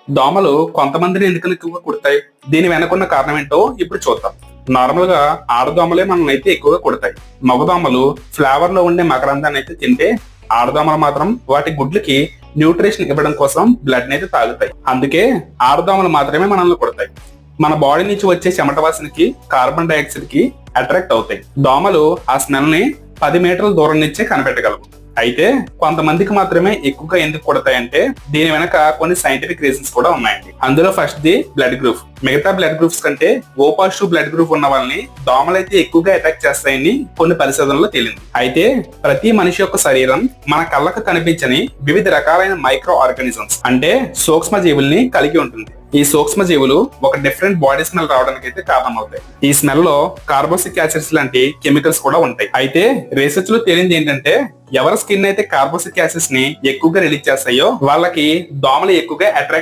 దోమలు కొంతమందిని ఎందుకు ఎక్కువగా కుడతాయి? దీని వెనకున్న కారణం ఏంటో ఇప్పుడు చూద్దాం. నార్మల్ గా ఆడదోమలే మనల్ని అయితే ఎక్కువగా కుడతాయి. మగదోమలు ఫ్లేవర్ లో ఉండే మకరందాన్ని అయితే తింటే, ఆడదోమలు మాత్రం వాటి గుడ్లకి న్యూట్రిషన్ ఇవ్వడం కోసం బ్లడ్ అయితే తాగుతాయి. అందుకే ఆడదోమలు మాత్రమే మనల్ని కుడతాయి. మన బాడీ నుంచి వచ్చే చెమట వాసనకి, కార్బన్ డైఆక్సైడ్ కి అట్రాక్ట్ అవుతాయి. దోమలు ఆ స్మెల్ ని 10 మీటర్ల దూరం నుంచే కనిపెట్టగలవు. అయితే కొంతమందికి మాత్రమే ఎక్కువగా ఎందుకు కొడతాయంటే, దీని వెనక కొన్ని సైంటిఫిక్ రీజన్స్ కూడా ఉన్నాయండి. అందులో ఫస్ట్ ది బ్లడ్ గ్రూప్. మిగతా బ్లడ్ గ్రూప్స్ కంటే ఓ పాజిటివ్ బ్లడ్ గ్రూప్ ఉన్న వాళ్ళని దోమలైతే ఎక్కువగా అటాక్ చేస్తాయని కొన్ని పరిశోధనలో తేలింది. అయితే ప్రతి మనిషి యొక్క శరీరం మన కళ్ళకు కనిపించని వివిధ రకాలైన మైక్రో ఆర్గానిజమ్స్ అంటే సూక్ష్మ జీవుల్ని కలిగి ఉంటుంది. ఈ సూక్ష్మ జీవులు ఒక డిఫరెంట్ బాడీ స్మెల్ రావడానికి అయితే కారణం అవుతాయి. ఈ స్మెల్ లో కార్బోక్సిలిక్ యాసిడ్స్ లాంటి కెమికల్స్ కూడా ఉంటాయి. అయితే రీసెర్చ్ లో తేలింది ఏంటంటే, ఎవరి స్కిన్ అయితే కార్బోక్సిలిక్ యాసిడ్స్ ని ఎక్కువగా రిలీజ్ చేస్తాయో వాళ్ళకి దోమలు ఎక్కువగా అట్రాక్ట్